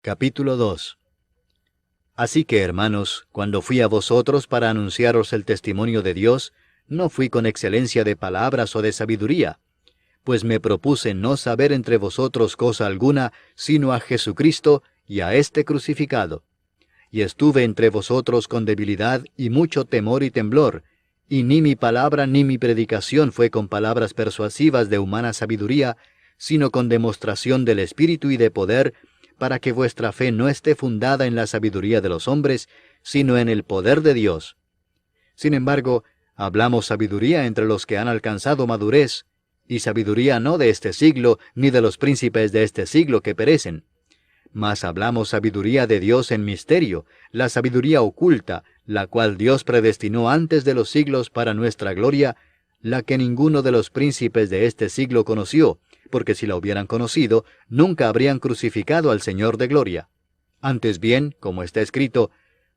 Capítulo 2. Así que, hermanos, cuando fui a vosotros para anunciaros el testimonio de Dios, no fui con excelencia de palabras o de sabiduría, pues me propuse no saber entre vosotros cosa alguna, sino a Jesucristo y a éste crucificado. Y estuve entre vosotros con debilidad y mucho temor y temblor, y ni mi palabra ni mi predicación fue con palabras persuasivas de humana sabiduría, sino con demostración del Espíritu y de poder, para que vuestra fe no esté fundada en la sabiduría de los hombres, sino en el poder de Dios. Sin embargo, hablamos sabiduría entre los que han alcanzado madurez, y sabiduría no de este siglo, ni de los príncipes de este siglo que perecen. Mas hablamos sabiduría de Dios en misterio, la sabiduría oculta, la cual Dios predestinó antes de los siglos para nuestra gloria, la que ninguno de los príncipes de este siglo conoció, porque si la hubieran conocido, nunca habrían crucificado al Señor de gloria. Antes bien, como está escrito,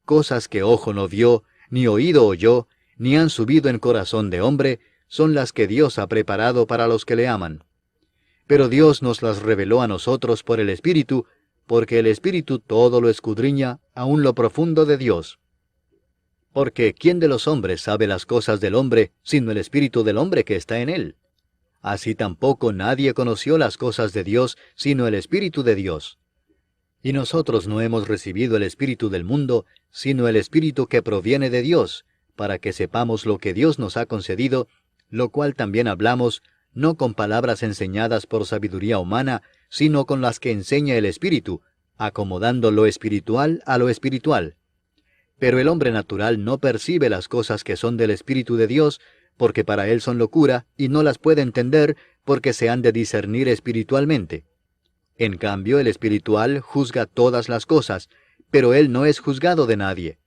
cosas que ojo no vio, ni oído oyó, ni han subido en corazón de hombre, son las que Dios ha preparado para los que le aman. Pero Dios nos las reveló a nosotros por el Espíritu, porque el Espíritu todo lo escudriña, aun lo profundo de Dios. Porque ¿quién de los hombres sabe las cosas del hombre, sino el Espíritu del hombre que está en él? Así tampoco nadie conoció las cosas de Dios, sino el Espíritu de Dios. Y nosotros no hemos recibido el Espíritu del mundo, sino el Espíritu que proviene de Dios, para que sepamos lo que Dios nos ha concedido, lo cual también hablamos, no con palabras enseñadas por sabiduría humana, sino con las que enseña el Espíritu, acomodando lo espiritual a lo espiritual. Pero el hombre natural no percibe las cosas que son del Espíritu de Dios, porque para él son locura, y no las puede entender, porque se han de discernir espiritualmente. En cambio, el espiritual juzga todas las cosas, pero él no es juzgado de nadie.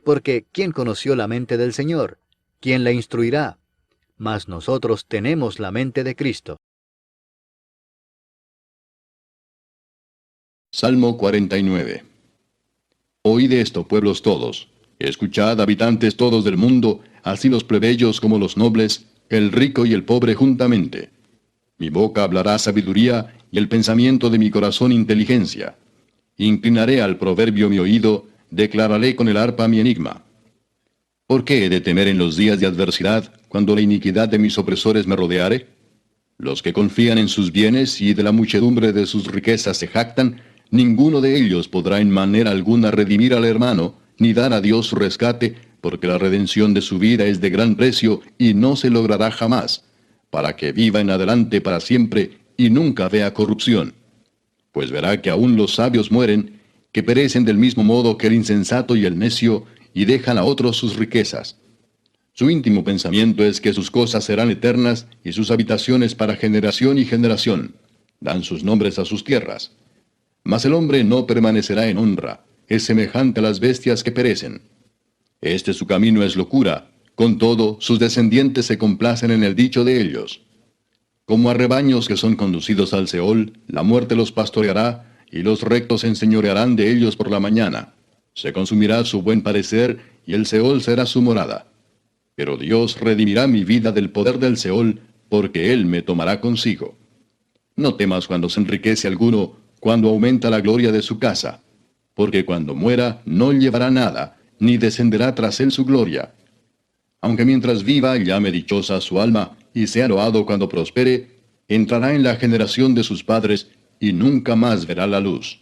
Porque ¿quién conoció la mente del Señor? ¿Quién la instruirá? Mas nosotros tenemos la mente de Cristo. Salmo 49. Oíd esto, pueblos todos. Escuchad, habitantes todos del mundo, así los plebeyos como los nobles, el rico y el pobre juntamente. Mi boca hablará sabiduría, y el pensamiento de mi corazón inteligencia. Inclinaré al proverbio mi oído, declararé con el arpa mi enigma. ¿Por qué he de temer en los días de adversidad, cuando la iniquidad de mis opresores me rodeare? Los que confían en sus bienes y de la muchedumbre de sus riquezas se jactan, ninguno de ellos podrá en manera alguna redimir al hermano, ni dar a Dios su rescate, porque la redención de su vida es de gran precio y no se logrará jamás, para que viva en adelante para siempre y nunca vea corrupción. Pues verá que aún los sabios mueren, que perecen del mismo modo que el insensato y el necio, y dejan a otros sus riquezas. Su íntimo pensamiento es que sus cosas serán eternas y sus habitaciones para generación y generación. Dan sus nombres a sus tierras. Mas el hombre no permanecerá en honra, es semejante a las bestias que perecen. Este su camino es locura, con todo sus descendientes se complacen en el dicho de ellos. Como a rebaños que son conducidos al Seol, la muerte los pastoreará, y los rectos se enseñorearán de ellos por la mañana. Se consumirá su buen parecer, y el Seol será su morada. Pero Dios redimirá mi vida del poder del Seol, porque Él me tomará consigo. No temas cuando se enriquece alguno, cuando aumenta la gloria de su casa, porque cuando muera no llevará nada, ni descenderá tras él su gloria. Aunque mientras viva llame dichosa su alma, y sea loado cuando prospere, entrará en la generación de sus padres, y nunca más verá la luz.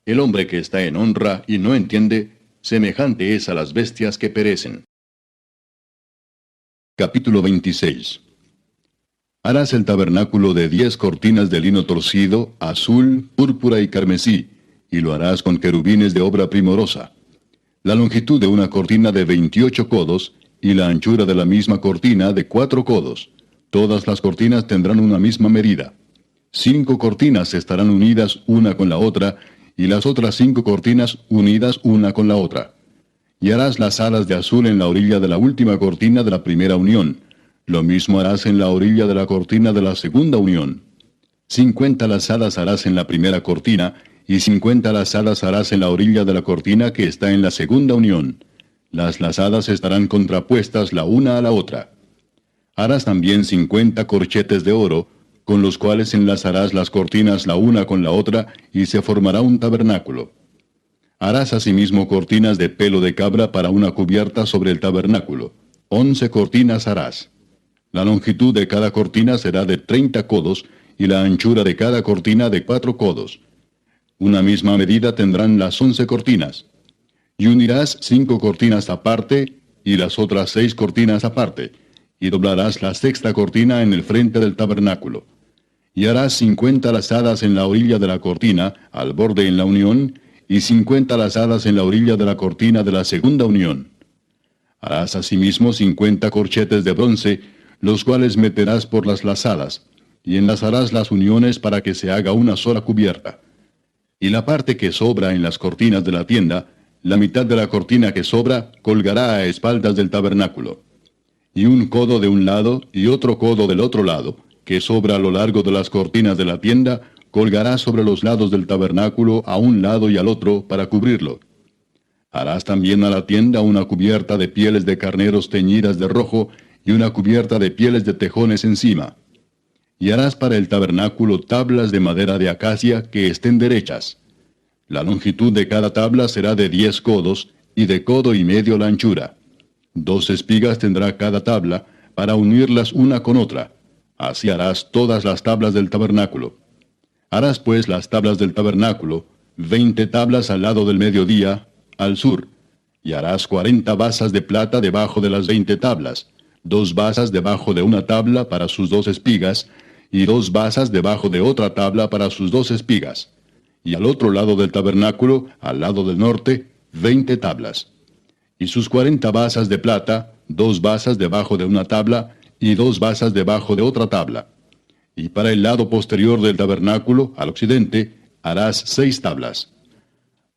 El hombre que está en honra y no entiende, semejante es a las bestias que perecen. Capítulo 26. Harás el tabernáculo de 10 cortinas de lino torcido, azul, púrpura y carmesí, y lo harás con querubines de obra primorosa. La longitud de una cortina de 28 codos, y la anchura de la misma cortina de 4 codos. Todas las cortinas tendrán una misma medida. 5 cortinas estarán unidas una con la otra, y las otras 5 cortinas unidas una con la otra. Y harás las alas de azul en la orilla de la última cortina de la primera unión. Lo mismo harás en la orilla de la cortina de la segunda unión. 50 lazadas harás en la primera cortina, y 50 lazadas harás en la orilla de la cortina que está en la segunda unión. Las lazadas estarán contrapuestas la una a la otra. Harás también 50 corchetes de oro, con los cuales enlazarás las cortinas la una con la otra, y se formará un tabernáculo. Harás asimismo cortinas de pelo de cabra para una cubierta sobre el tabernáculo. 11 cortinas harás. La longitud de cada cortina será de 30 codos, y la anchura de cada cortina de 4 codos. Una misma medida tendrán las 11 cortinas. Y unirás 5 cortinas aparte, y las otras 6 cortinas aparte, y doblarás la sexta cortina en el frente del tabernáculo. Y harás 50 lazadas en la orilla de la cortina, al borde en la unión, y 50 lazadas en la orilla de la cortina de la segunda unión. Harás asimismo 50 corchetes de bronce, los cuales meterás por las lazadas, y enlazarás las uniones para que se haga una sola cubierta. Y la parte que sobra en las cortinas de la tienda, la mitad de la cortina que sobra, colgará a espaldas del tabernáculo. Y un codo de un lado y otro codo del otro lado, que sobra a lo largo de las cortinas de la tienda, colgará sobre los lados del tabernáculo a un lado y al otro para cubrirlo. Harás también a la tienda una cubierta de pieles de carneros teñidas de rojo y una cubierta de pieles de tejones encima. Y harás para el tabernáculo tablas de madera de acacia que estén derechas. La longitud de cada tabla será de 10 codos, y de codo y medio la anchura. 2 espigas tendrá cada tabla, para unirlas una con otra. Así harás todas las tablas del tabernáculo. Harás pues las tablas del tabernáculo, 20 tablas al lado del mediodía, al sur. Y harás 40 basas de plata debajo de las 20 tablas, 2 basas debajo de una tabla para sus 2 espigas, y 2 basas debajo de otra tabla para sus 2 espigas. Y al otro lado del tabernáculo, al lado del norte, 20 tablas. Y sus 40 basas de plata, 2 basas debajo de una tabla, y 2 basas debajo de otra tabla. Y para el lado posterior del tabernáculo, al occidente, harás 6 tablas.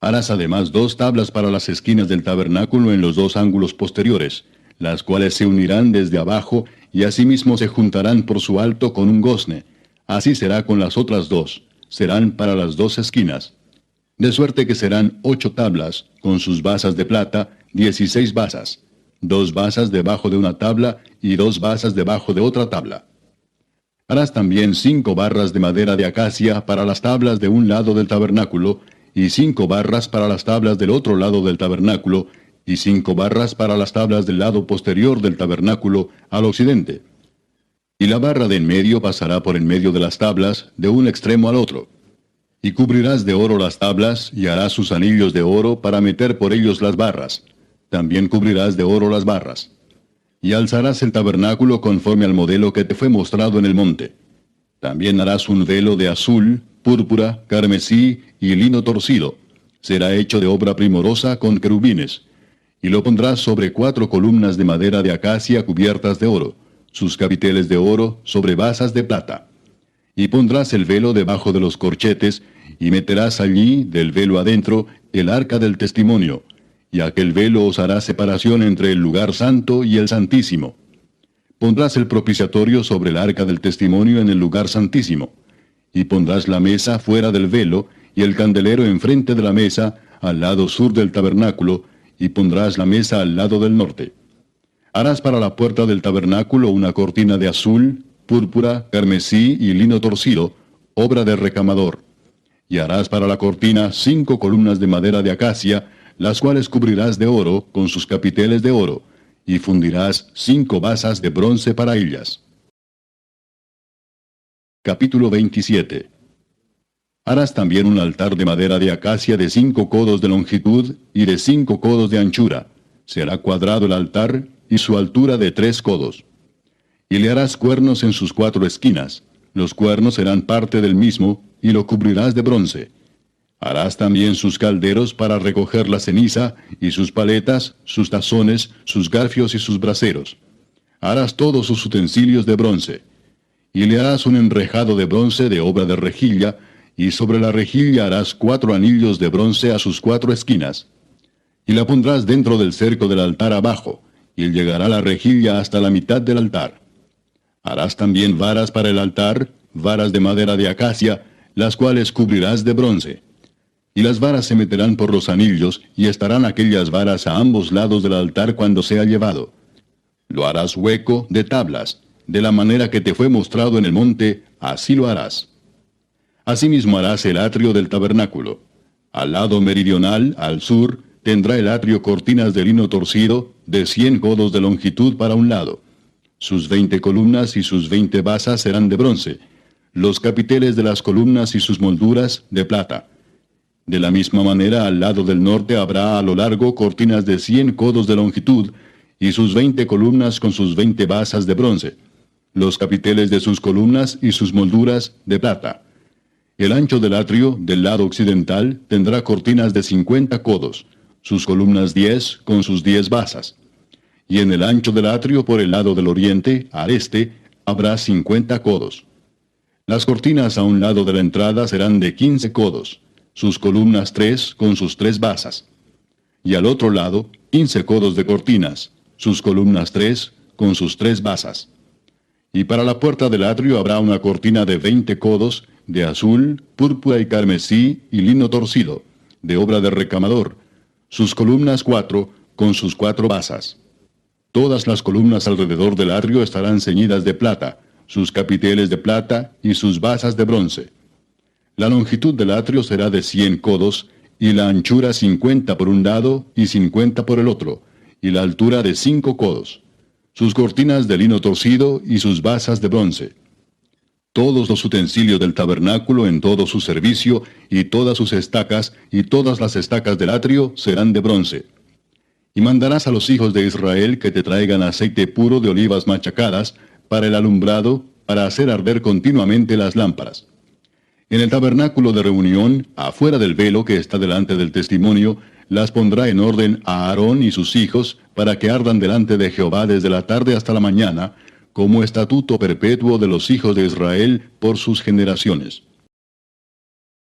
Harás además 2 tablas para las esquinas del tabernáculo en los 2 ángulos posteriores, las cuales se unirán desde abajo, y asimismo se juntarán por su alto con un gozne. Así será con las otras 2. Serán para las 2 esquinas. De suerte que serán 8 tablas, con sus basas de plata, 16 basas. 2 basas debajo de una tabla, y 2 basas debajo de otra tabla. Harás también 5 barras de madera de acacia para las tablas de un lado del tabernáculo, y 5 barras para las tablas del otro lado del tabernáculo, y 5 barras para las tablas del lado posterior del tabernáculo, al occidente. Y la barra de en medio pasará por en medio de las tablas, de un extremo al otro. Y cubrirás de oro las tablas, y harás sus anillos de oro para meter por ellos las barras. También cubrirás de oro las barras. Y alzarás el tabernáculo conforme al modelo que te fue mostrado en el monte. También harás un velo de azul, púrpura, carmesí y lino torcido. Será hecho de obra primorosa con querubines. Y lo pondrás sobre 4 columnas de madera de acacia cubiertas de oro, sus capiteles de oro sobre basas de plata. Y pondrás el velo debajo de los corchetes, y meterás allí, del velo adentro, el arca del testimonio, y aquel velo os hará separación entre el lugar santo y el santísimo. Pondrás el propiciatorio sobre el arca del testimonio en el lugar santísimo, y pondrás la mesa fuera del velo, y el candelero enfrente de la mesa, al lado sur del tabernáculo, y pondrás la mesa al lado del norte. Harás para la puerta del tabernáculo una cortina de azul, púrpura, carmesí y lino torcido, obra de recamador. Y harás para la cortina 5 columnas de madera de acacia, las cuales cubrirás de oro con sus capiteles de oro, y fundirás 5 basas de bronce para ellas. Capítulo 27. Harás también un altar de madera de acacia de 5 codos de longitud y de 5 codos de anchura. Será cuadrado el altar, y su altura de 3 codos. Y le harás cuernos en sus 4 esquinas. Los cuernos serán parte del mismo, y lo cubrirás de bronce. Harás también sus calderos para recoger la ceniza, y sus paletas, sus tazones, sus garfios y sus braseros. Harás todos sus utensilios de bronce. Y le harás un enrejado de bronce de obra de rejilla, y sobre la rejilla harás 4 anillos de bronce a sus 4 esquinas. Y la pondrás dentro del cerco del altar abajo, y llegará la rejilla hasta la mitad del altar. Harás también varas para el altar, varas de madera de acacia, las cuales cubrirás de bronce. Y las varas se meterán por los anillos, y estarán aquellas varas a ambos lados del altar cuando sea llevado. Lo harás hueco de tablas, de la manera que te fue mostrado en el monte, así lo harás. Asimismo harás el atrio del tabernáculo. Al lado meridional, al sur, tendrá el atrio cortinas de lino torcido, de 100 codos de longitud para un lado. Sus 20 columnas y sus 20 basas serán de bronce, los capiteles de las columnas y sus molduras de plata. De la misma manera, al lado del norte habrá a lo largo cortinas de 100 codos de longitud, y sus 20 columnas con sus 20 basas de bronce, los capiteles de sus columnas y sus molduras de plata. El ancho del atrio, del lado occidental, tendrá cortinas de 50 codos, sus columnas 10 con sus 10 basas. Y en el ancho del atrio por el lado del oriente, al este, habrá 50 codos. Las cortinas a un lado de la entrada serán de 15 codos, sus columnas 3 con sus 3 basas. Y al otro lado, 15 codos de cortinas, sus columnas 3 con sus 3 basas. Y para la puerta del atrio habrá una cortina de 20 codos, de azul, púrpura y carmesí y lino torcido, de obra de recamador, sus columnas 4 con sus 4 basas. Todas las columnas alrededor del atrio estarán ceñidas de plata, sus capiteles de plata y sus basas de bronce. La longitud del atrio será de 100 codos, y la anchura 50 por un lado y 50 por el otro, y la altura de 5 codos. Sus cortinas de lino torcido y sus basas de bronce. Todos los utensilios del tabernáculo en todo su servicio, y todas sus estacas, y todas las estacas del atrio serán de bronce. Y mandarás a los hijos de Israel que te traigan aceite puro de olivas machacadas, para el alumbrado, para hacer arder continuamente las lámparas. En el tabernáculo de reunión, afuera del velo que está delante del testimonio, las pondrá en orden a Aarón y sus hijos, para que ardan delante de Jehová desde la tarde hasta la mañana, como estatuto perpetuo de los hijos de Israel por sus generaciones.